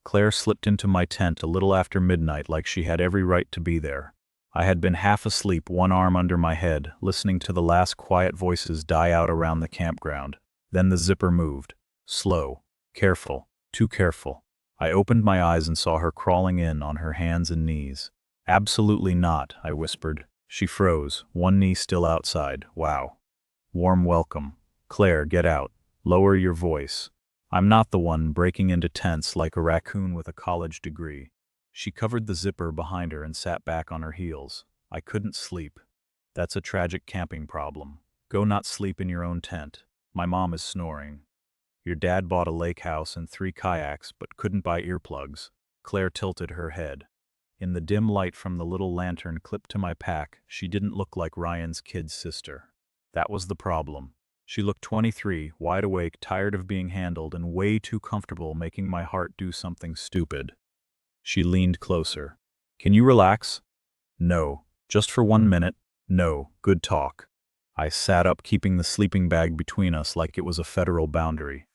Claire slipped into my tent a little after midnight like she had every right to be there. I had been half asleep, one arm under my head, listening to the last quiet voices die out around the campground. Then the zipper moved. Slow. Careful. Too careful. I opened my eyes and saw her crawling in on her hands and knees. "Absolutely not," I whispered. She froze, one knee still outside. "Wow. Warm welcome. Claire, get out. Lower your voice. I'm not the one breaking into tents like a raccoon with a college degree." She covered the zipper behind her and sat back on her heels. I couldn't sleep. "That's a tragic camping problem. Go not sleep in your own tent. My mom is snoring. Your dad bought a lake house and 3 kayaks but couldn't buy earplugs." Claire tilted her head. In the dim light from the little lantern clipped to my pack, she didn't look like Ryan's kid sister. That was the problem. She looked 23, wide awake, tired of being handled, and way too comfortable making my heart do something stupid. She leaned closer. "Can you relax?" "No. Just for 1 minute. No. Good talk." I sat up, keeping the sleeping bag between us like it was a federal boundary.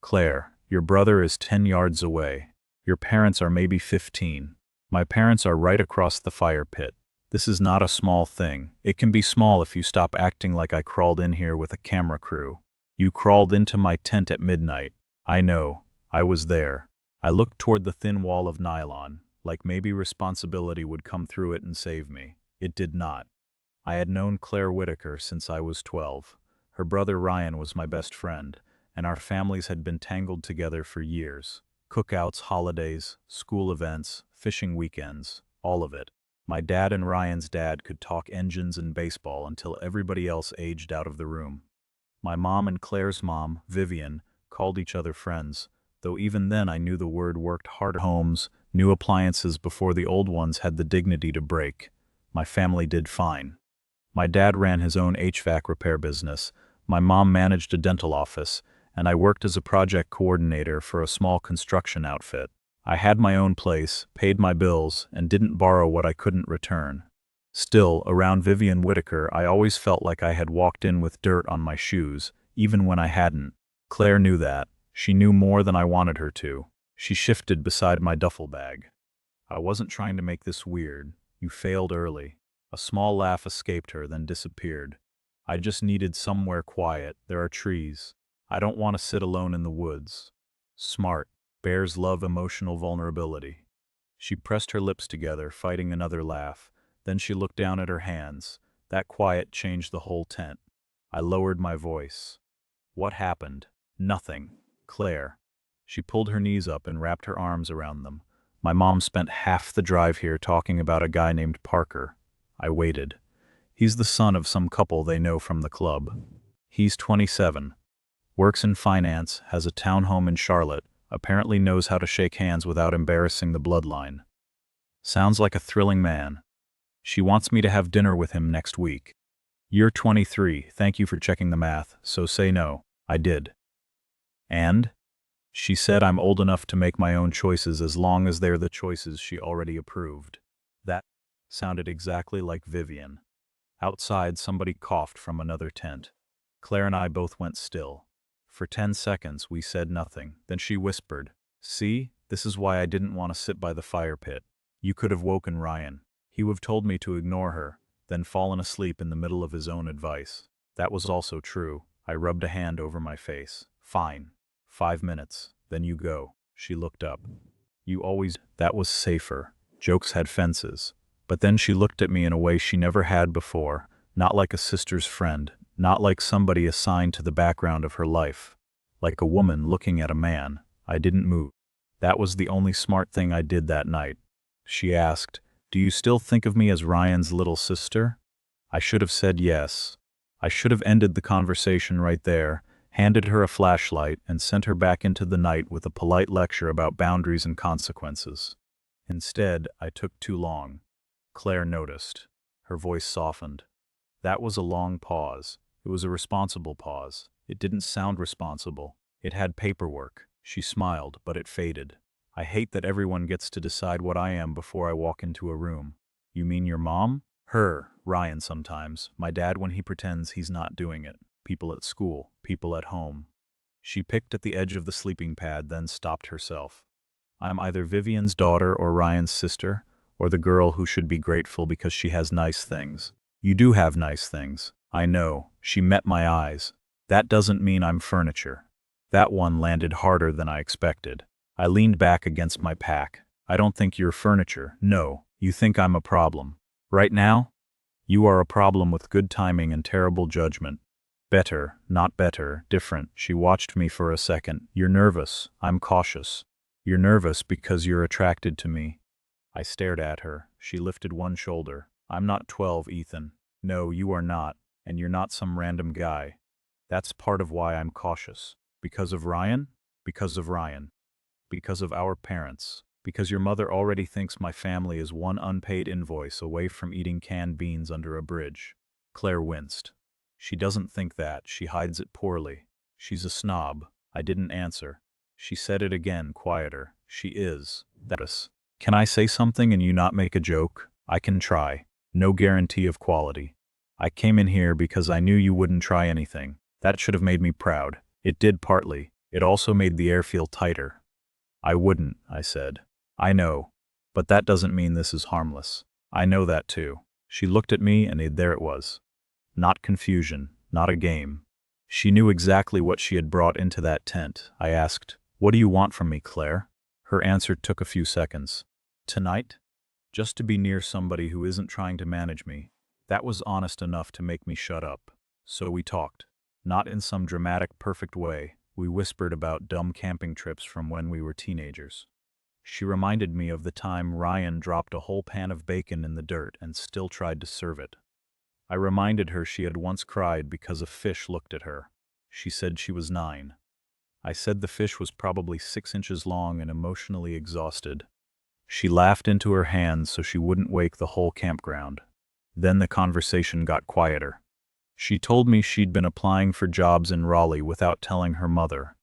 "Claire, your brother is 10 yards away. Your parents are maybe 15. My parents are right across the fire pit. This is not a small thing. It can be small if you stop acting like I crawled in here with a camera crew. You crawled into my tent at midnight. I know. I was there." I looked toward the thin wall of nylon, like maybe responsibility would come through it and save me. It did not. I had known Claire Whitaker since I was 12. Her brother Ryan was my best friend, and our families had been tangled together for years. Cookouts, holidays, school events, fishing weekends, all of it. My dad and Ryan's dad could talk engines and baseball until everybody else aged out of the room. My mom and Claire's mom, Vivian, called each other friends, though even then I knew the word worked hard. Homes, new appliances before the old ones had the dignity to break. My family did fine. My dad ran his own HVAC repair business, my mom managed a dental office, and I worked as a project coordinator for a small construction outfit. I had my own place, paid my bills, and didn't borrow what I couldn't return. Still, around Vivian Whitaker, I always felt like I had walked in with dirt on my shoes, even when I hadn't. Claire knew that. She knew more than I wanted her to. She shifted beside my duffel bag. "I wasn't trying to make this weird. You failed early." A small laugh escaped her, then disappeared. "I just needed somewhere quiet. There are trees. I don't want to sit alone in the woods." Smart. Bears love emotional vulnerability. She pressed her lips together, fighting another laugh. Then she looked down at her hands. That quiet changed the whole tent. I lowered my voice. "What happened?" "Nothing. Claire." She pulled her knees up and wrapped her arms around them. "My mom spent half the drive here talking about a guy named Parker." I waited. "He's the son of some couple they know from the club. He's 27. Works in finance, has a townhome in Charlotte, apparently knows how to shake hands without embarrassing the bloodline. Sounds like a thrilling man. She wants me to have dinner with him next week." "You're 23, thank you for checking the math, so say no." I did. "And?" "She said I'm old enough to make my own choices as long as they're the choices she already approved." That sounded exactly like Vivian. Outside, somebody coughed from another tent. Claire and I both went still. For 10 seconds, we said nothing. Then she whispered, "See, this is why I didn't want to sit by the fire pit. You could have woken Ryan. He would have told me to ignore her, then fallen asleep in the middle of his own advice." That was also true. I rubbed a hand over my face. "Fine. 5 minutes. Then you go." She looked up. "You always..." That was safer. Jokes had fences. But then she looked at me in a way she never had before, not like a sister's friend, not like somebody assigned to the background of her life. Like a woman looking at a man. I didn't move. That was the only smart thing I did that night. She asked, "Do you still think of me as Ryan's little sister?" I should have said yes. I should have ended the conversation right there, handed her a flashlight, and sent her back into the night with a polite lecture about boundaries and consequences. Instead, I took too long. Claire noticed. Her voice softened. That was a long pause. It was a responsible pause. It didn't sound responsible. It had paperwork. She smiled, but it faded. "I hate that everyone gets to decide what I am before I walk into a room." "You mean your mom?" "Her, Ryan sometimes, my dad when he pretends he's not doing it. People at school, people at home." She picked at the edge of the sleeping pad, then stopped herself. I'm either Vivian's daughter or Ryan's sister, or the girl who should be grateful because she has nice things. You do have nice things. I know. She met my eyes. That doesn't mean I'm furniture. That one landed harder than I expected. I leaned back against my pack. I don't think you're furniture. No, you think I'm a problem. Right now? You are a problem with good timing and terrible judgment. Better, not better, different. She watched me for a second. You're nervous. I'm cautious. You're nervous because you're attracted to me. I stared at her. She lifted one shoulder. I'm not 12, Ethan. No, you are not. And you're not some random guy. That's part of why I'm cautious. Because of Ryan? Because of Ryan. Because of our parents. Because your mother already thinks my family is one unpaid invoice away from eating canned beans under a bridge. Claire winced. She doesn't think that. She hides it poorly. She's a snob. I didn't answer. She said it again, quieter. She is. That's. Can I say something and you not make a joke? I can try. No guarantee of quality. I came in here because I knew you wouldn't try anything. That should have made me proud. It did partly. It also made the air feel tighter. I wouldn't, I said. I know. But that doesn't mean this is harmless. I know that too. She looked at me and there it was. Not confusion, not a game. She knew exactly what she had brought into that tent. I asked, "What do you want from me, Claire?" Her answer took a few seconds. Tonight? Just to be near somebody who isn't trying to manage me. That was honest enough to make me shut up. So we talked. Not in some dramatic, perfect way. We whispered about dumb camping trips from when we were teenagers. She reminded me of the time Ryan dropped a whole pan of bacon in the dirt and still tried to serve it. I reminded her she had once cried because a fish looked at her. She said she was 9. I said the fish was probably 6 inches long and emotionally exhausted. She laughed into her hands so she wouldn't wake the whole campground. Then the conversation got quieter. She told me she'd been applying for jobs in Raleigh without telling her mother.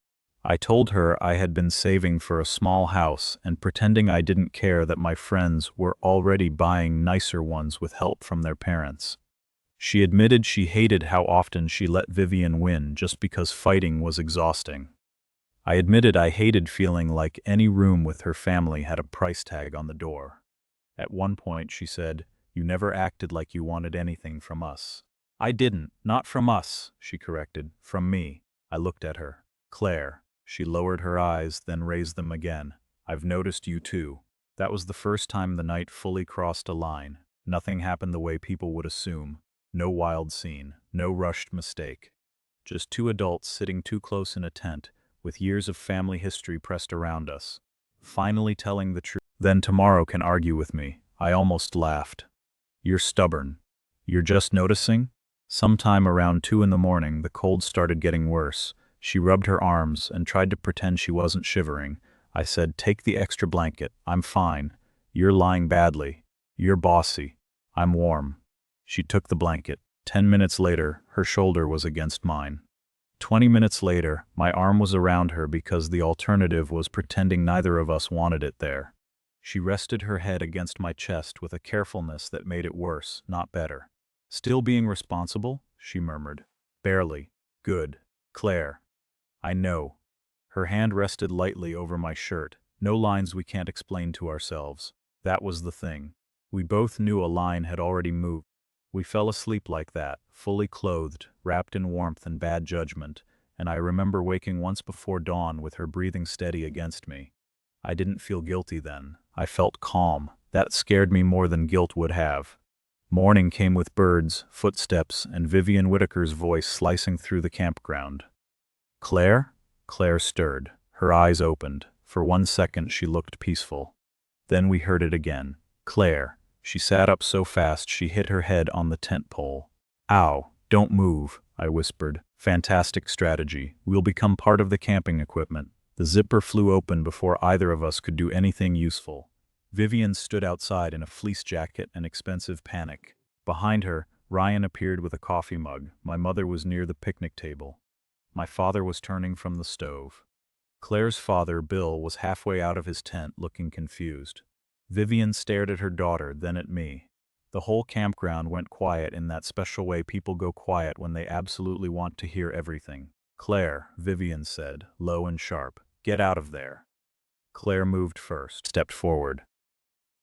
I told her I had been saving for a small house and pretending I didn't care that my friends were already buying nicer ones with help from their parents. She admitted she hated how often she let Vivian win just because fighting was exhausting. I admitted I hated feeling like any room with her family had a price tag on the door. At one point she said, "You never acted like you wanted anything from us." I didn't, not from us, she corrected, from me. I looked at her. Claire. She lowered her eyes, then raised them again. I've noticed you too. That was the first time the night fully crossed a line. Nothing happened the way people would assume. No wild scene, no rushed mistake. Just two adults sitting too close in a tent, with years of family history pressed around us. Finally telling the truth. Then tomorrow can argue with me. I almost laughed. You're stubborn. You're just noticing? Sometime around 2 in the morning, the cold started getting worse. She rubbed her arms and tried to pretend she wasn't shivering. I said, "Take the extra blanket. I'm fine. You're lying badly. You're bossy. I'm warm." She took the blanket. 10 minutes later, her shoulder was against mine. 20 minutes later, my arm was around her because the alternative was pretending neither of us wanted it there. She rested her head against my chest with a carefulness that made it worse, not better. "Still being responsible?" she murmured. "Barely. Good. Claire." "I know." Her hand rested lightly over my shirt. No lines we can't explain to ourselves. That was the thing. We both knew a line had already moved. We fell asleep like that, fully clothed, wrapped in warmth and bad judgment, and I remember waking once before dawn with her breathing steady against me. I didn't feel guilty then. I felt calm. That scared me more than guilt would have. Morning came with birds, footsteps, and Vivian Whitaker's voice slicing through the campground. "Claire?" Claire stirred. Her eyes opened. For 1 second she looked peaceful. Then we heard it again. "Claire." She sat up so fast she hit her head on the tent pole. "Ow, don't move," I whispered. "Fantastic strategy. We'll become part of the camping equipment." The zipper flew open before either of us could do anything useful. Vivian stood outside in a fleece jacket and expensive panic. Behind her, Ryan appeared with a coffee mug. My mother was near the picnic table. My father was turning from the stove. Claire's father, Bill, was halfway out of his tent, looking confused. Vivian stared at her daughter, then at me. The whole campground went quiet in that special way people go quiet when they absolutely want to hear everything. "Claire," Vivian said, low and sharp, "get out of there." Claire moved first, stepped forward.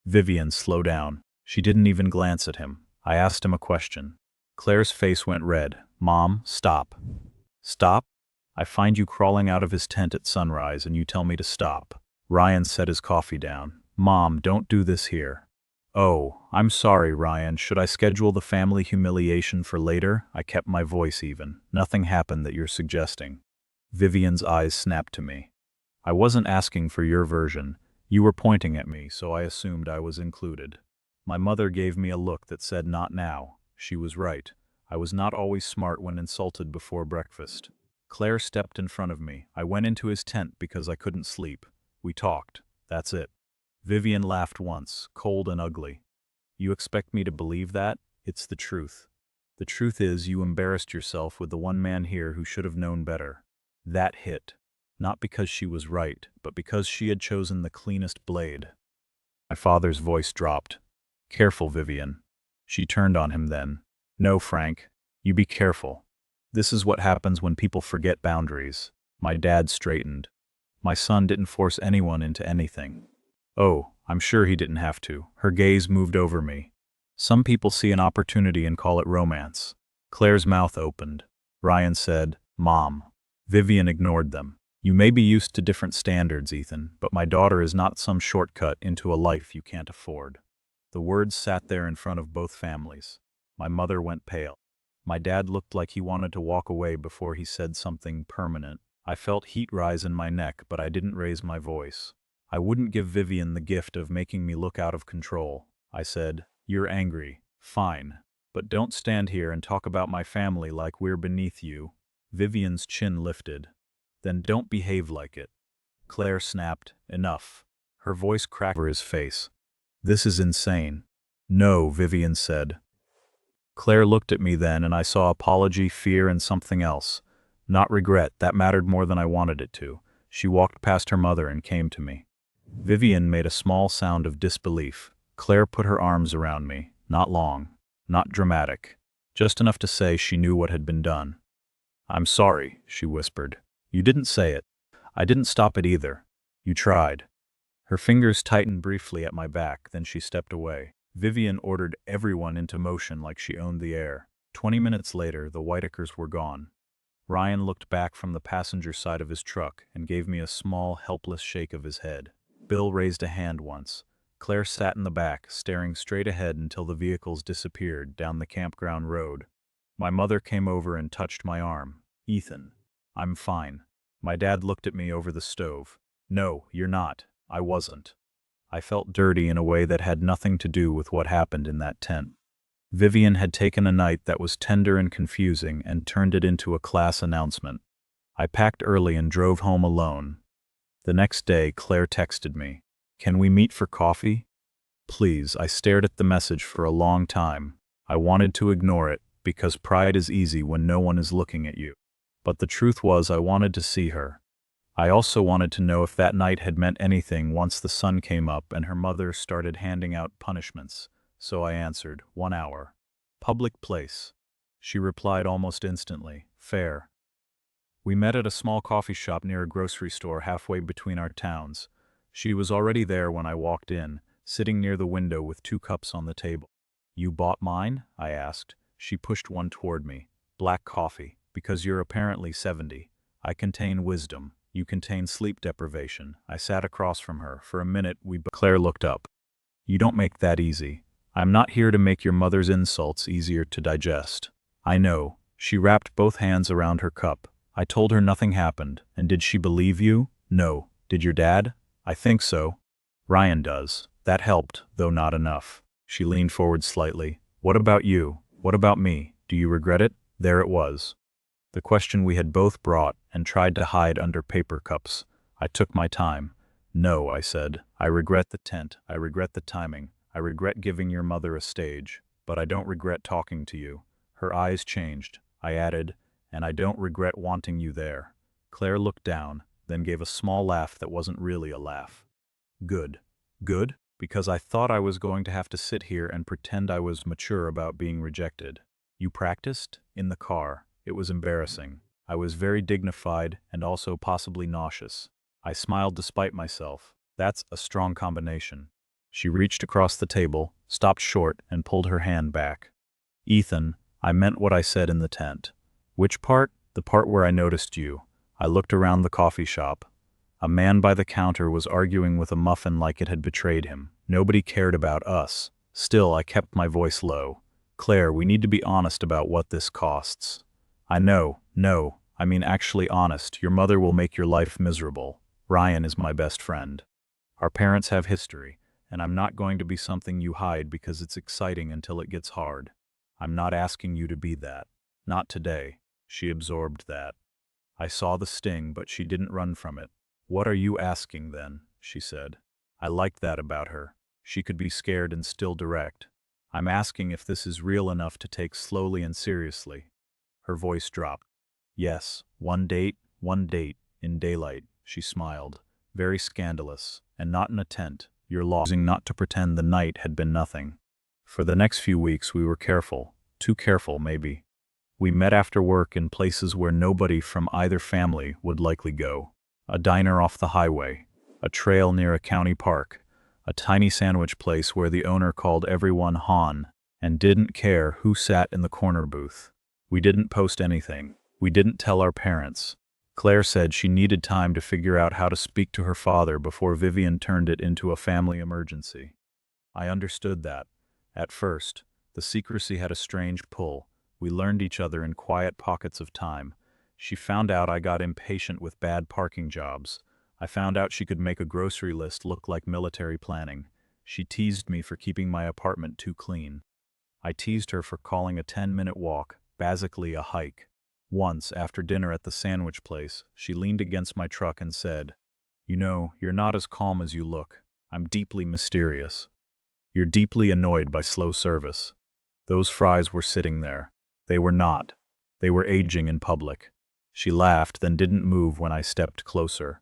Vivian, slow down. She didn't even glance at him. I asked him a question. Claire's face went red. Mom, stop. Stop? I find you crawling out of his tent at sunrise and you tell me to stop. Ryan set his coffee down. Mom, don't do this here. Oh, I'm sorry, Ryan. Should I schedule the family humiliation for later? I kept my voice even. Nothing happened that you're suggesting. Vivian's eyes snapped to me. I wasn't asking for your version. You were pointing at me, so I assumed I was included. My mother gave me a look that said not now. She was right. I was not always smart when insulted before breakfast. Claire stepped in front of me. I went into his tent because I couldn't sleep. We talked. That's it. Vivian laughed once, cold and ugly. You expect me to believe that? It's the truth. The truth is you embarrassed yourself with the one man here who should have known better. That hit. Not because she was right, but because she had chosen the cleanest blade. My father's voice dropped. Careful, Vivian. She turned on him then. No, Frank. You be careful. This is what happens when people forget boundaries. My dad straightened. My son didn't force anyone into anything. Oh, I'm sure he didn't have to. Her gaze moved over me. Some people see an opportunity and call it romance. Claire's mouth opened. Ryan said, Mom. Vivian ignored them. You may be used to different standards, Ethan, but my daughter is not some shortcut into a life you can't afford. The words sat there in front of both families. My mother went pale. My dad looked like he wanted to walk away before he said something permanent. I felt heat rise in my neck, but I didn't raise my voice. I wouldn't give Vivian the gift of making me look out of control. I said, You're angry. Fine. But don't stand here and talk about my family like we're beneath you. Vivian's chin lifted. Then don't behave like it. Claire snapped, Enough. Her voice cracked over his face. This is insane. No, Vivian said. Claire looked at me then and I saw apology, fear, and something else. Not regret, that mattered more than I wanted it to. She walked past her mother and came to me. Vivian made a small sound of disbelief. Claire put her arms around me. Not long. Not dramatic. Just enough to say she knew what had been done. I'm sorry, she whispered. You didn't say it. I didn't stop it either. You tried. Her fingers tightened briefly at my back, then she stepped away. Vivian ordered everyone into motion like she owned the air. 20 minutes later, the Whitakers were gone. Ryan looked back from the passenger side of his truck and gave me a small, helpless shake of his head. Bill raised a hand once. Claire sat in the back, staring straight ahead until the vehicles disappeared down the campground road. My mother came over and touched my arm. Ethan. I'm fine. My dad looked at me over the stove. No, you're not. I wasn't. I felt dirty in a way that had nothing to do with what happened in that tent. Vivian had taken a night that was tender and confusing and turned it into a class announcement. I packed early and drove home alone. The next day, Claire texted me. Can we meet for coffee? Please, I stared at the message for a long time. I wanted to ignore it, because pride is easy when no one is looking at you. But the truth was I wanted to see her. I also wanted to know if that night had meant anything once the sun came up and her mother started handing out punishments. So I answered, 1 hour. Public place. She replied almost instantly, fair. We met at a small coffee shop near a grocery store halfway between our towns. She was already there when I walked in, sitting near the window with 2 cups on the table. You bought mine? I asked. She pushed one toward me. Black coffee, because you're apparently 70. I contain wisdom. You contain sleep deprivation. I sat across from her. For a minute, Claire looked up. You don't make that easy. I'm not here to make your mother's insults easier to digest. I know. She wrapped both hands around her cup. I told her nothing happened. And did she believe you? No. Did your dad? I think so. Ryan does. That helped, though not enough. She leaned forward slightly. What about you? What about me? Do you regret it? There it was. The question we had both brought and tried to hide under paper cups. I took my time. No, I said. I regret the tent. I regret the timing. I regret giving your mother a stage. But I don't regret talking to you. Her eyes changed. I added, and I don't regret wanting you there. Claire looked down, then gave a small laugh that wasn't really a laugh. Good. Good? Because I thought I was going to have to sit here and pretend I was mature about being rejected. You practiced? In the car. It was embarrassing. I was very dignified and also possibly nauseous. I smiled despite myself. That's a strong combination. She reached across the table, stopped short, and pulled her hand back. Ethan, I meant what I said in the tent. Which part? The part where I noticed you. I looked around the coffee shop. A man by the counter was arguing with a muffin like it had betrayed him. Nobody cared about us. Still, I kept my voice low. Claire, we need to be honest about what this costs. I know, no, I mean actually honest. Your mother will make your life miserable. Ryan is my best friend. Our parents have history, and I'm not going to be something you hide because it's exciting until it gets hard. I'm not asking you to be that. Not today. She absorbed that. I saw the sting, but she didn't run from it. What are you asking then? She said. I liked that about her. She could be scared and still direct. I'm asking if this is real enough to take slowly and seriously. Her voice dropped. Yes, one date, in daylight, she smiled. Very scandalous, and not in a tent. You're losing not to pretend the night had been nothing. For the next few weeks we were careful. Too careful, maybe. We met after work in places where nobody from either family would likely go. A diner off the highway, a trail near a county park, a tiny sandwich place where the owner called everyone Han and didn't care who sat in the corner booth. We didn't post anything. We didn't tell our parents. Claire said she needed time to figure out how to speak to her father before Vivian turned it into a family emergency. I understood that. At first, the secrecy had a strange pull. We learned each other in quiet pockets of time. She found out I got impatient with bad parking jobs. I found out she could make a grocery list look like military planning. She teased me for keeping my apartment too clean. I teased her for calling a 10-minute walk basically a hike. Once, after dinner at the sandwich place, she leaned against my truck and said, "You know, you're not as calm as you look. I'm deeply mysterious. You're deeply annoyed by slow service." Those fries were sitting there. They were not. They were aging in public. She laughed, then didn't move when I stepped closer.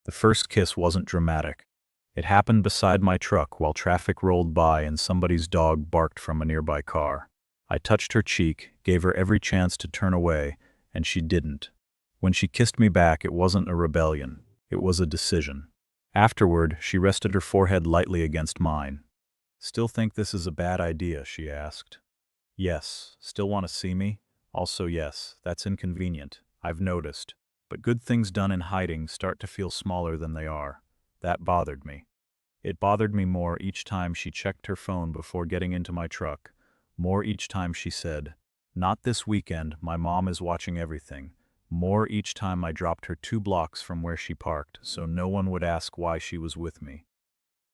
The first kiss wasn't dramatic. It happened beside my truck while traffic rolled by and somebody's dog barked from a nearby car. I touched her cheek, gave her every chance to turn away, and she didn't. When she kissed me back, it wasn't a rebellion. It was a decision. Afterward, she rested her forehead lightly against mine. "Still think this is a bad idea?" she asked. "Yes. Still want to see me?" Also yes, that's inconvenient. I've noticed. But good things done in hiding start to feel smaller than they are. That bothered me. It bothered me more each time she checked her phone before getting into my truck. More each time she said, "Not this weekend, my mom is watching everything." More each time I dropped her 2 blocks from where she parked so no one would ask why she was with me.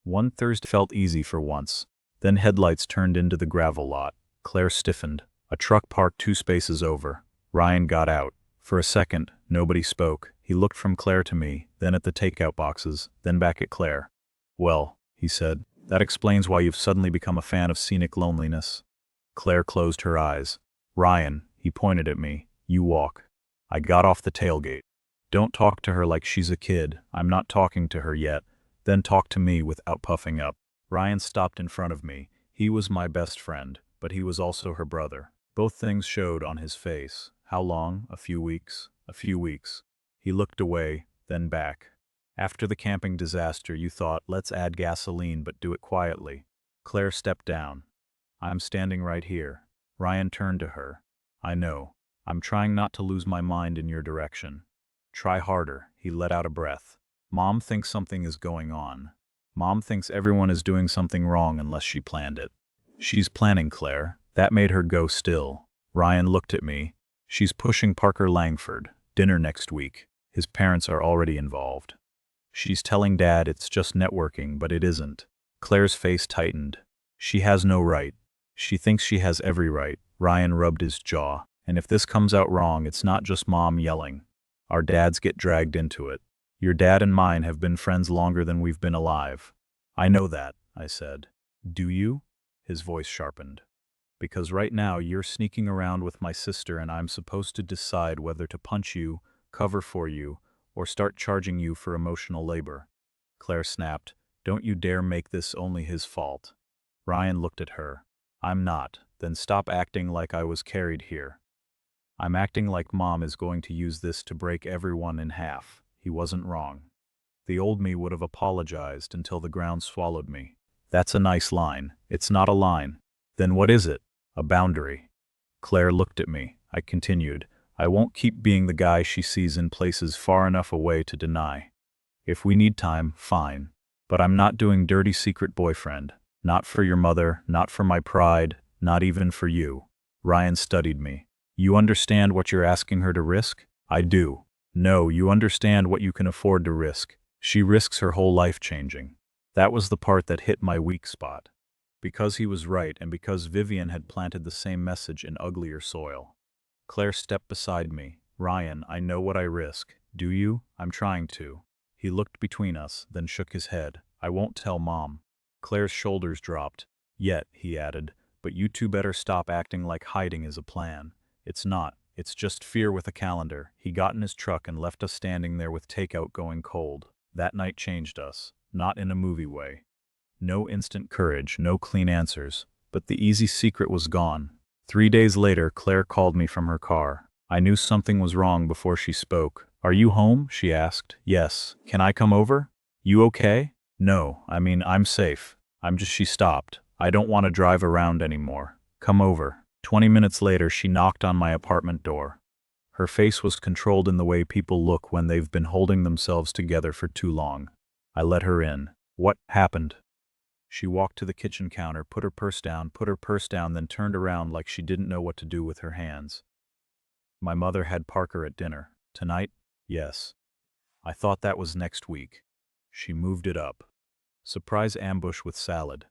One Thursday felt easy for once. Then headlights turned into the gravel lot. Claire stiffened. A truck parked 2 spaces over. Ryan got out. For a second, nobody spoke. He looked from Claire to me, then at the takeout boxes, then back at Claire. "Well," he said, "that explains why you've suddenly become a fan of scenic loneliness." Claire closed her eyes. "Ryan," he pointed at me, "you walk." I got off the tailgate. "Don't talk to her like she's a kid. I'm not talking to her yet. Then talk to me without puffing up." Ryan stopped in front of me. He was my best friend, but he was also her brother. Both things showed on his face. How long? A few weeks. A few weeks. He looked away, then back. "After the camping disaster, you thought, let's add gasoline but do it quietly." Claire stepped down. "I'm standing right here." Ryan turned to her. "I know. I'm trying not to lose my mind in your direction." "Try harder." He let out a breath. "Mom thinks something is going on. Mom thinks everyone is doing something wrong unless she planned it." "She's planning, Claire." That made her go still. Ryan looked at me. "She's pushing Parker Langford. Dinner next week. His parents are already involved. She's telling Dad it's just networking, but it isn't." Claire's face tightened. "She has no right. She thinks she has every right." Ryan rubbed his jaw. "And if this comes out wrong, it's not just Mom yelling. Our dads get dragged into it. Your dad and mine have been friends longer than we've been alive." "I know that," I said. "Do you?" His voice sharpened. "Because right now you're sneaking around with my sister and I'm supposed to decide whether to punch you, cover for you, or start charging you for emotional labor." Claire snapped, "Don't you dare make this only his fault." Ryan looked at her. "I'm not. Then stop acting like I was carried here." "I'm acting like Mom is going to use this to break everyone in half." He wasn't wrong. The old me would have apologized until the ground swallowed me. That's a nice line. It's not a line. Then what is it? A boundary. Claire looked at me. I continued. I won't keep being the guy she sees in places far enough away to deny. If we need time, fine. But I'm not doing dirty secret boyfriend. Not for your mother, not for my pride, not even for you. Ryan studied me. You understand what you're asking her to risk? I do. No, you understand what you can afford to risk. She risks her whole life changing. That was the part that hit my weak spot. Because he was right and because Vivian had planted the same message in uglier soil. Claire stepped beside me. Ryan, I know what I risk. Do you? I'm trying to. He looked between us, then shook his head. I won't tell Mom. Claire's shoulders dropped. Yet, he added, but you two better stop acting like hiding is a plan. It's not. It's just fear with a calendar. He got in his truck and left us standing there with takeout going cold. That night changed us. Not in a movie way. No instant courage, no clean answers. But the easy secret was gone. 3 days later, Claire called me from her car. I knew something was wrong before she spoke. Are you home? She asked. Yes. Can I come over? You okay? No, I'm safe. She stopped. I don't want to drive around anymore. Come over. 20 minutes later, she knocked on my apartment door. Her face was controlled in the way people look when they've been holding themselves together for too long. I let her in. What happened? She walked to the kitchen counter, put her purse down, then turned around like she didn't know what to do with her hands. My mother had Parker at dinner. Tonight? Yes. I thought that was next week. She moved it up. Surprise ambush with salad.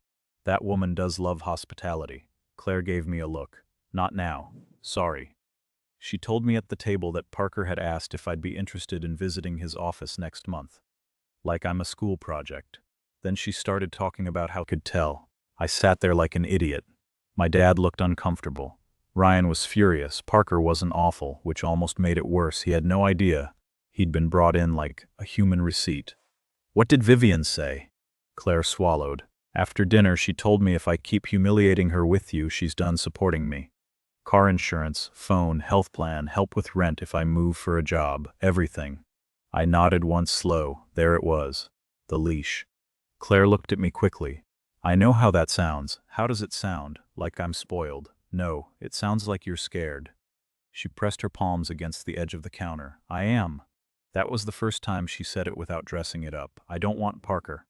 That woman does love hospitality. Claire gave me a look. Not now. Sorry. She told me at the table that Parker had asked if I'd be interested in visiting his office next month. Like I'm a school project. Then she started talking about how I could tell. I sat there like an idiot. My dad looked uncomfortable. Ryan was furious. Parker wasn't awful, which almost made it worse. He had no idea. He'd been brought in like a human receipt. What did Vivian say? Claire swallowed. After dinner, she told me if I keep humiliating her with you, she's done supporting me. Car insurance, phone, health plan, help with rent if I move for a job, everything. I nodded once slow. There it was. The leash. Claire looked at me quickly. I know how that sounds. How does it sound? Like I'm spoiled. No, it sounds like you're scared. She pressed her palms against the edge of the counter. I am. That was the first time she said it without dressing it up. I don't want Parker.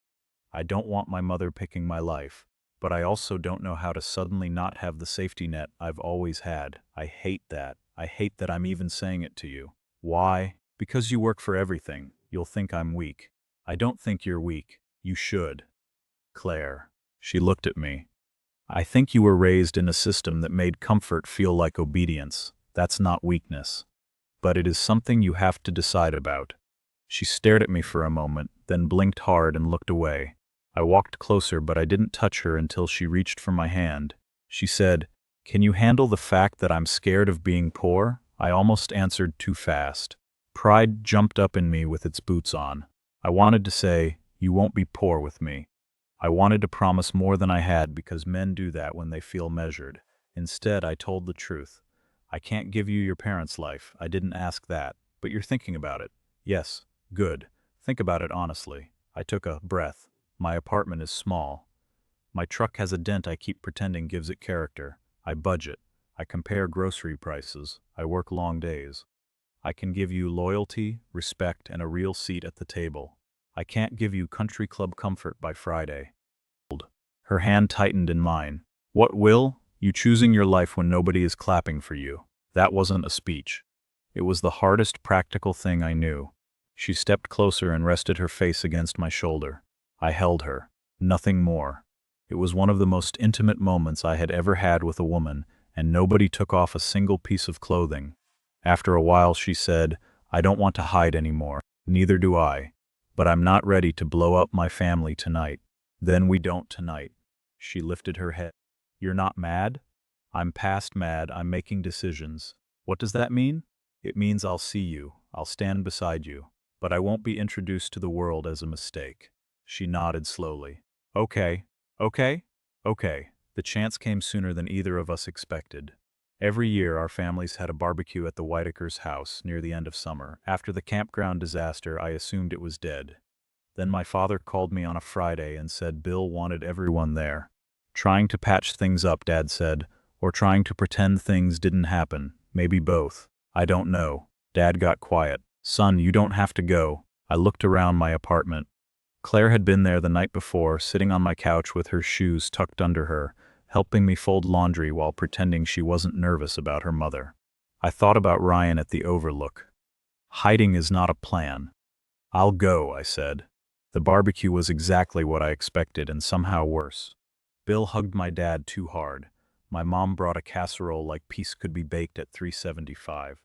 I don't want my mother picking my life. But I also don't know how to suddenly not have the safety net I've always had. I hate that. I hate that I'm even saying it to you. Why? Because you work for everything. You'll think I'm weak. I don't think you're weak. You should. Claire. She looked at me. I think you were raised in a system that made comfort feel like obedience. That's not weakness. But it is something you have to decide about. She stared at me for a moment, then blinked hard and looked away. I walked closer, but I didn't touch her until she reached for my hand. She said, "Can you handle the fact that I'm scared of being poor?" I almost answered too fast. Pride jumped up in me with its boots on. I wanted to say, "You won't be poor with me." I wanted to promise more than I had because men do that when they feel measured. Instead, I told the truth. I can't give you your parents' life. I didn't ask that. But you're thinking about it. Yes. Good. Think about it honestly. I took a breath. My apartment is small. My truck has a dent I keep pretending gives it character. I budget. I compare grocery prices. I work long days. I can give you loyalty, respect, and a real seat at the table. I can't give you country club comfort by Friday. Her hand tightened in mine. What will? You choosing your life when nobody is clapping for you. That wasn't a speech. It was the hardest practical thing I knew. She stepped closer and rested her face against my shoulder. I held her. Nothing more. It was one of the most intimate moments I had ever had with a woman, and nobody took off a single piece of clothing. After a while she said, I don't want to hide anymore. Neither do I. But I'm not ready to blow up my family tonight. Then we don't tonight. She lifted her head. You're not mad? I'm past mad. I'm making decisions. What does that mean? It means I'll see you. I'll stand beside you. But I won't be introduced to the world as a mistake. She nodded slowly. Okay. Okay? Okay. The chance came sooner than either of us expected. Every year our families had a barbecue at the Whitakers' house near the end of summer. After the campground disaster, I assumed it was dead. Then my father called me on a Friday and said Bill wanted everyone there. Trying to patch things up, Dad said, or trying to pretend things didn't happen, maybe both. I don't know. Dad got quiet. Son, you don't have to go. I looked around my apartment. Claire had been there the night before, sitting on my couch with her shoes tucked under her, helping me fold laundry while pretending she wasn't nervous about her mother. I thought about Ryan at the Overlook. Hiding is not a plan. I'll go, I said. The barbecue was exactly what I expected and somehow worse. Bill hugged my dad too hard. My mom brought a casserole like peace could be baked at 375.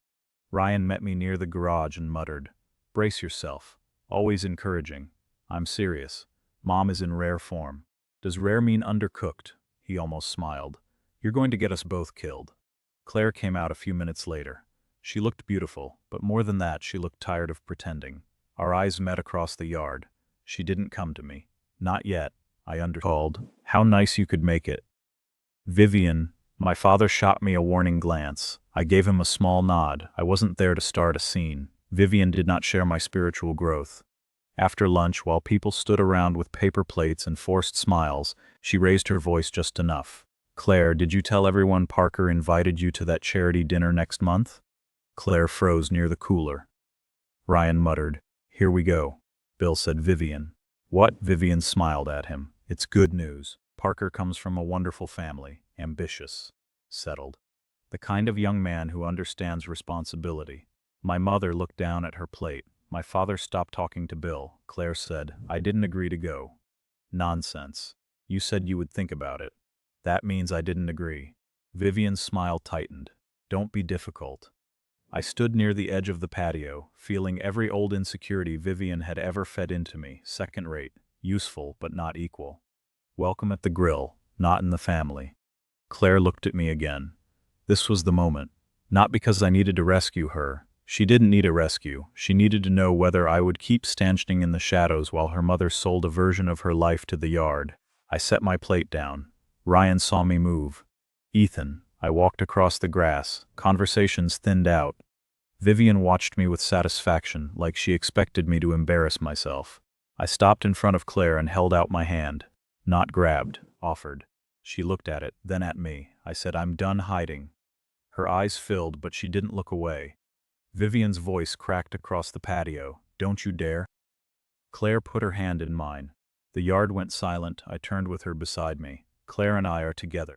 Ryan met me near the garage and muttered, "Brace yourself." Always encouraging. I'm serious. Mom is in rare form. Does rare mean undercooked? He almost smiled. You're going to get us both killed. Claire came out a few minutes later. She looked beautiful, but more than that, she looked tired of pretending. Our eyes met across the yard. She didn't come to me. Not yet, I called. How nice you could make it. Vivian. My father shot me a warning glance. I gave him a small nod. I wasn't there to start a scene. Vivian did not share my spiritual growth. After lunch, while people stood around with paper plates and forced smiles, she raised her voice just enough. Claire, did you tell everyone Parker invited you to that charity dinner next month? Claire froze near the cooler. Ryan muttered, "Here we go." Bill said, "Vivian." "What?" Vivian smiled at him. "It's good news. Parker comes from a wonderful family, ambitious, settled. The kind of young man who understands responsibility." My mother looked down at her plate. My father stopped talking to Bill. Claire said, "I didn't agree to go." "Nonsense. You said you would think about it." "That means I didn't agree." Vivian's smile tightened. "Don't be difficult." I stood near the edge of the patio, feeling every old insecurity Vivian had ever fed into me, second-rate, useful but not equal. Welcome at the grill, not in the family. Claire looked at me again. This was the moment. Not because I needed to rescue her. She didn't need a rescue. She needed to know whether I would keep standing in the shadows while her mother sold a version of her life to the yard. I set my plate down. Ryan saw me move. "Ethan." I walked across the grass. Conversations thinned out. Vivian watched me with satisfaction, like she expected me to embarrass myself. I stopped in front of Claire and held out my hand. Not grabbed, offered. She looked at it, then at me. I said, "I'm done hiding." Her eyes filled, but she didn't look away. Vivian's voice cracked across the patio. "Don't you dare." Claire put her hand in mine. The yard went silent. I turned with her beside me. Claire and I are together.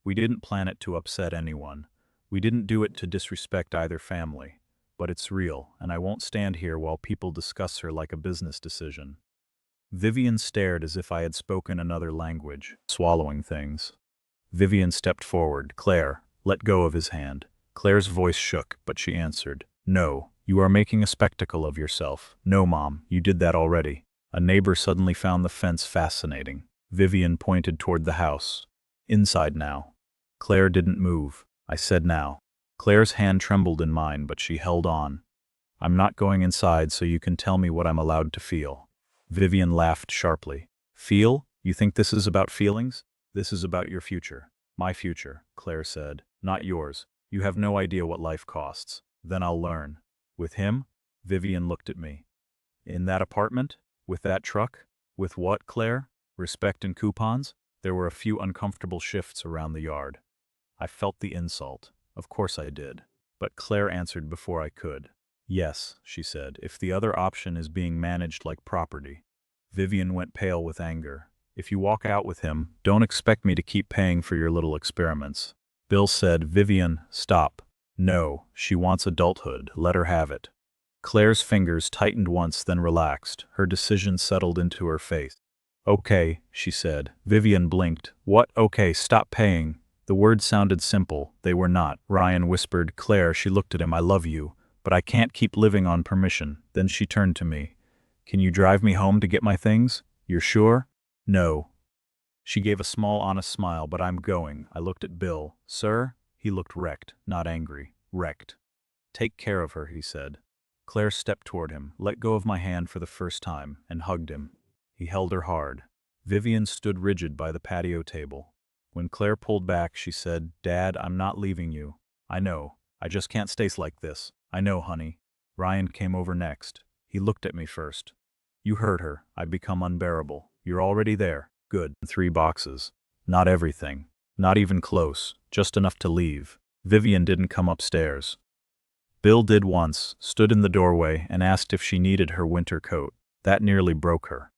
We didn't plan it to upset anyone. We didn't do it to disrespect either family. But it's real, and I won't stand here while people discuss her like a business decision. Vivian stared as if I had spoken another language, swallowing things. Vivian stepped forward. "Claire." Let go of his hand. Claire's voice shook, but she answered, "No, you are making a spectacle of yourself." "No, Mom, you did that already." A neighbor suddenly found the fence fascinating. Vivian pointed toward the house. "Inside now." Claire didn't move. I said now. Claire's hand trembled in mine, but she held on. "I'm not going inside so you can tell me what I'm allowed to feel." Vivian laughed sharply. "Feel? You think this is about feelings? This is about your future." "My future," Claire said. "Not yours. You have no idea what life costs." "Then I'll learn." "With him?" Vivian looked at me. "In that apartment? With that truck? With what, Claire? Respect and coupons?" There were a few uncomfortable shifts around the yard. I felt the insult. Of course I did. But Claire answered before I could. "Yes," she said, "if the other option is being managed like property." Vivian went pale with anger. "If you walk out with him, don't expect me to keep paying for your little experiments." Bill said, "Vivian, stop." "No, she wants adulthood. Let her have it." Claire's fingers tightened once, then relaxed. Her decision settled into her face. "Okay," she said. Vivian blinked. "What? Okay, stop paying." The words sounded simple. They were not. Ryan whispered, "Claire," she looked at him, "I love you, but I can't keep living on permission." Then she turned to me. "Can you drive me home to get my things? You're sure?" "No." She gave a small, honest smile, "But I'm going." I looked at Bill. "Sir?" He looked wrecked, not angry. Wrecked. "Take care of her," he said. Claire stepped toward him, let go of my hand for the first time, and hugged him. He held her hard. Vivian stood rigid by the patio table. When Claire pulled back, she said, "Dad, I'm not leaving you." "I know. I just can't stay like this." "I know, honey." Ryan came over next. He looked at me first. You heard her. I've become unbearable. You're already there. Good. 3 boxes. Not everything. Not even close. Just enough to leave. Vivian didn't come upstairs. Bill did once, stood in the doorway, and asked if she needed her winter coat. That nearly broke her.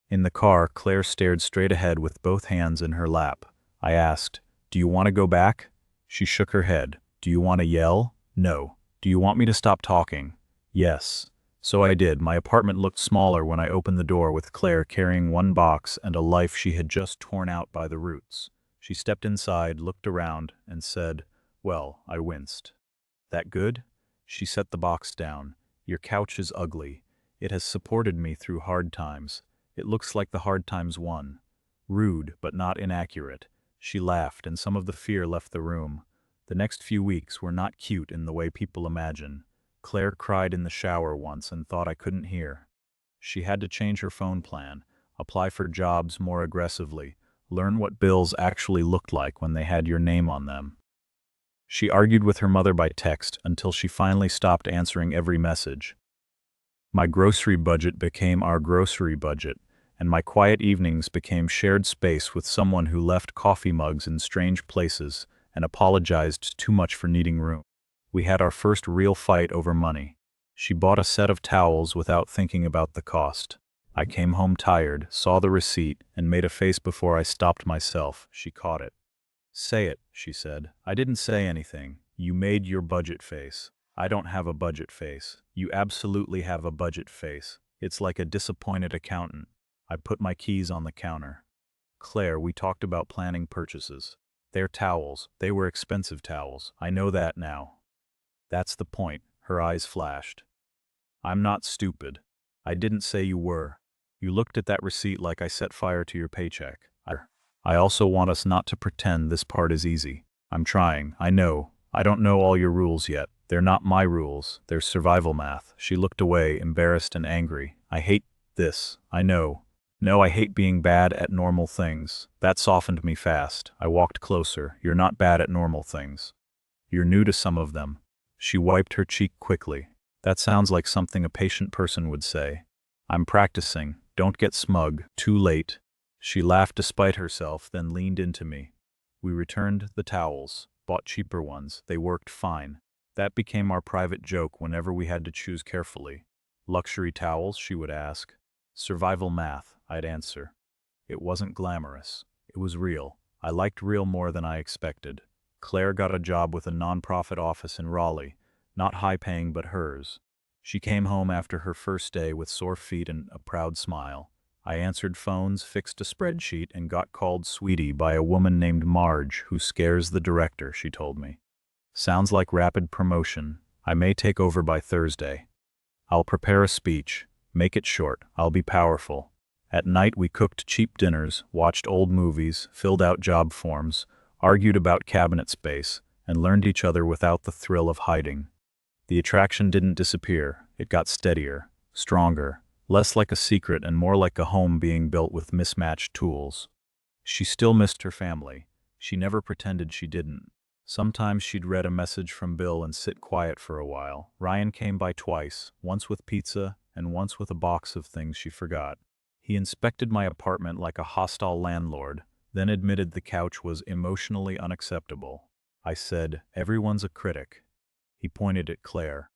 In the car, Claire stared straight ahead with both hands in her lap. I asked, "Do you want to go back?" She shook her head. "Do you want to yell?" "No." "Do you want me to stop talking?" "Yes." So I did. My apartment looked smaller when I opened the door with Claire carrying 1 box and a life she had just torn out by the roots. She stepped inside, looked around, and said, "Well," I winced. "That good?" She set the box down. "Your couch is ugly. It has supported me through hard times. It looks like the hard times won." Rude, but not inaccurate. She laughed, and some of the fear left the room. The next few weeks were not cute in the way people imagine. Claire cried in the shower once and thought I couldn't hear. She had to change her phone plan, apply for jobs more aggressively, learn what bills actually looked like when they had your name on them. She argued with her mother by text until she finally stopped answering every message. My grocery budget became our grocery budget, and my quiet evenings became shared space with someone who left coffee mugs in strange places and apologized too much for needing room. We had our first real fight over money. She bought a set of towels without thinking about the cost. I came home tired, saw the receipt, and made a face before I stopped myself. She caught it. "Say it," she said. "I didn't say anything. You made your budget face." "I don't have a budget face." "You absolutely have a budget face. It's like a disappointed accountant." I put my keys on the counter. "Claire, we talked about planning purchases. They're towels. They were expensive towels. I know that now." "That's the point." Her eyes flashed. "I'm not stupid. I didn't say you were. You looked at that receipt like I set fire to your paycheck. I also want us not to pretend this part is easy. I'm trying, I know. I don't know all your rules yet. They're not my rules. They're survival math." She looked away, embarrassed and angry. "I hate this. I know. No, I hate being bad at normal things." That softened me fast. I walked closer. "You're not bad at normal things. You're new to some of them." She wiped her cheek quickly. "That sounds like something a patient person would say." "I'm practicing. Don't get smug. Too late." She laughed despite herself, then leaned into me. We returned the towels, bought cheaper ones. They worked fine. That became our private joke whenever we had to choose carefully. "Luxury towels?" she would ask. "Survival math," I'd answer. It wasn't glamorous. It was real. I liked real more than I expected. Claire got a job with a nonprofit office in Raleigh, not high-paying but hers. She came home after her first day with sore feet and a proud smile. I answered phones, fixed a spreadsheet, and got called sweetie by a woman named Marge who scares the director, she told me. Sounds like rapid promotion. I may take over by Thursday. I'll prepare a speech. Make it short. I'll be powerful. At night we cooked cheap dinners, watched old movies, filled out job forms, argued about cabinet space, and learned each other without the thrill of hiding. The attraction didn't disappear. It got steadier, stronger, less like a secret and more like a home being built with mismatched tools. She still missed her family. She never pretended she didn't. Sometimes she'd read a message from Bill and sit quiet for a while. Ryan came by twice, once with pizza and once with a box of things she forgot. He inspected my apartment like a hostile landlord, then admitted the couch was emotionally unacceptable. I said, "Everyone's a critic." He pointed at Claire.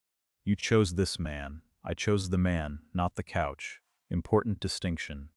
"You chose this man. I chose the man, not the couch." Important distinction.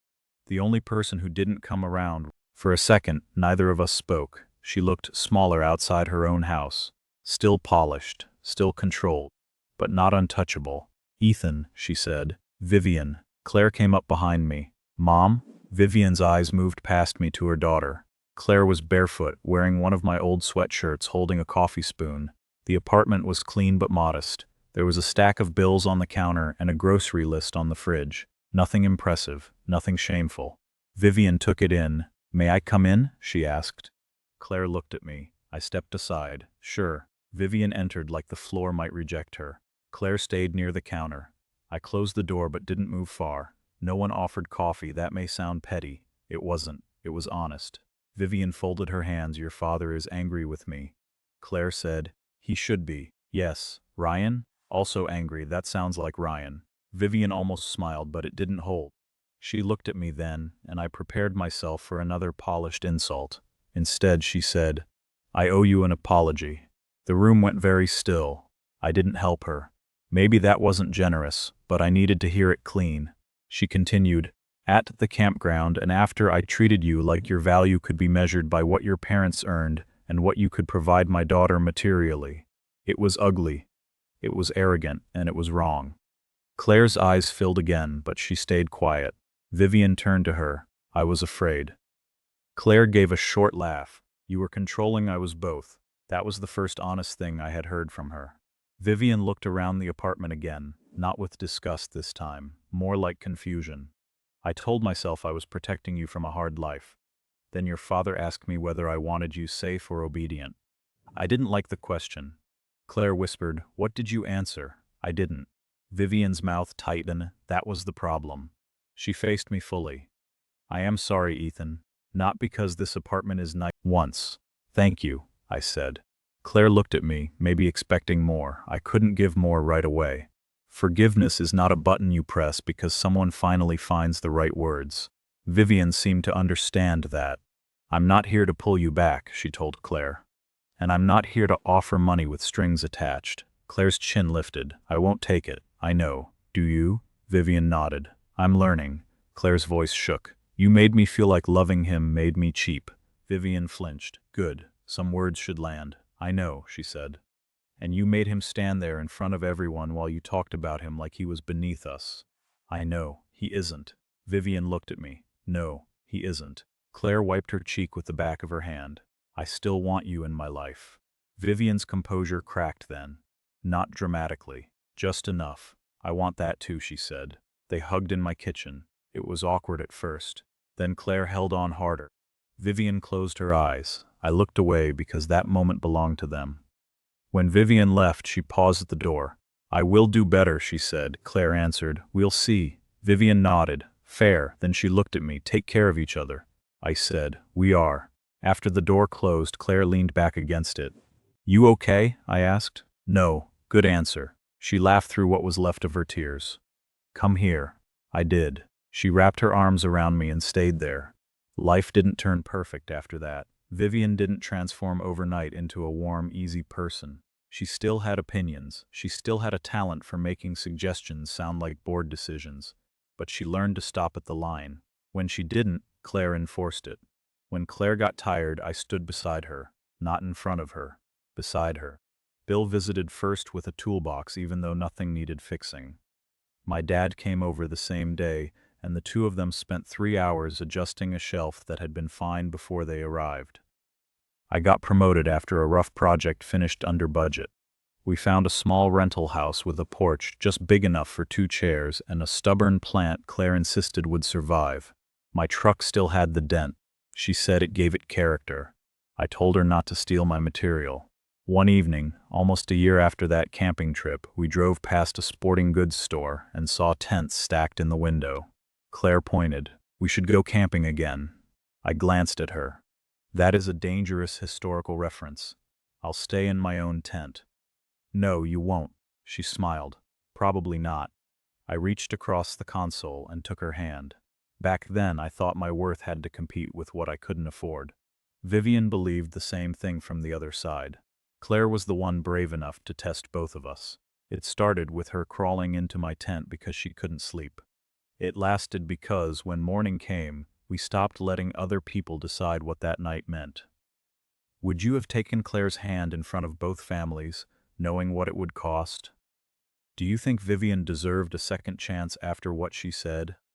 The only person who didn't come around. For a second, neither of us spoke. She looked smaller outside her own house. Still polished, still controlled, but not untouchable. "Ethan," she said. "Vivian." Claire came up behind me. "Mom?" Vivian's eyes moved past me to her daughter. Claire was barefoot, wearing one of my old sweatshirts, holding a coffee spoon. The apartment was clean but modest. There was a stack of bills on the counter and a grocery list on the fridge. Nothing impressive, nothing shameful. Vivian took it in. "May I come in?" she asked. Claire looked at me. I stepped aside. "Sure." Vivian entered like the floor might reject her. Claire stayed near the counter. I closed the door but didn't move far. No one offered coffee. That may sound petty. It wasn't. It was honest. Vivian folded her hands. "Your father is angry with me." Claire said, "He should be." "Yes." "Ryan?" "Also angry. That sounds like Ryan." Vivian almost smiled, but it didn't hold. She looked at me then, and I prepared myself for another polished insult. Instead, she said, "I owe you an apology." The room went very still. I didn't help her. Maybe that wasn't generous, but I needed to hear it clean. She continued, "At the campground and after I treated you like your value could be measured by what your parents earned and what you could provide my daughter materially. It was ugly. It was arrogant, and it was wrong." Claire's eyes filled again, but she stayed quiet. Vivian turned to her. "I was afraid." Claire gave a short laugh. "You were controlling, I was both." That was the first honest thing I had heard from her. Vivian looked around the apartment again, not with disgust this time, more like confusion. "I told myself I was protecting you from a hard life. Then your father asked me whether I wanted you safe or obedient. I didn't like the question." Claire whispered, "What did you answer?" "I didn't." Vivian's mouth tightened. That was the problem. She faced me fully. "I am sorry, Ethan. Not because this apartment is nice." "Once. Thank you," I said. Claire looked at me, maybe expecting more. I couldn't give more right away. Forgiveness is not a button you press because someone finally finds the right words. Vivian seemed to understand that. "I'm not here to pull you back," she told Claire. "And I'm not here to offer money with strings attached." Claire's chin lifted. "I won't take it. I know. Do you?" Vivian nodded. "I'm learning." Claire's voice shook. "You made me feel like loving him made me cheap." Vivian flinched. "Good. Some words should land." "I know," she said. "And you made him stand there in front of everyone while you talked about him like he was beneath us." "I know. He isn't." Vivian looked at me. "No, he isn't." Claire wiped her cheek with the back of her hand. "I still want you in my life." Vivian's composure cracked then. Not dramatically. Just enough. "I want that too," she said. They hugged in my kitchen. It was awkward at first. Then Claire held on harder. Vivian closed her eyes. I looked away because that moment belonged to them. When Vivian left, she paused at the door. "I will do better," she said. Claire answered, "We'll see." Vivian nodded. "Fair." Then she looked at me. "Take care of each other." I said, "We are." After the door closed, Claire leaned back against it. "You okay?" I asked. "No." Good answer. She laughed through what was left of her tears. "Come here." I did. She wrapped her arms around me and stayed there. Life didn't turn perfect after that. Vivian didn't transform overnight into a warm, easy person. She still had opinions. She still had a talent for making suggestions sound like board decisions. But she learned to stop at the line. When she didn't, Claire enforced it. When Claire got tired, I stood beside her. Not in front of her. Beside her. Bill visited first with a toolbox even though nothing needed fixing. My dad came over the same day, and the two of them spent 3 hours adjusting a shelf that had been fine before they arrived. I got promoted after a rough project finished under budget. We found a small rental house with a porch just big enough for 2 chairs and a stubborn plant Claire insisted would survive. My truck still had the dent. She said it gave it character. I told her not to steal my material. One evening, almost a year after that camping trip, we drove past a sporting goods store and saw tents stacked in the window. Claire pointed. "We should go camping again." I glanced at her. "That is a dangerous historical reference. I'll stay in my own tent." "No, you won't." She smiled. "Probably not." I reached across the console and took her hand. Back then, I thought my worth had to compete with what I couldn't afford. Vivian believed the same thing from the other side. Claire was the one brave enough to test both of us. It started with her crawling into my tent because she couldn't sleep. It lasted because, when morning came, we stopped letting other people decide what that night meant. Would you have taken Claire's hand in front of both families, knowing what it would cost? Do you think Vivian deserved a second chance after what she said?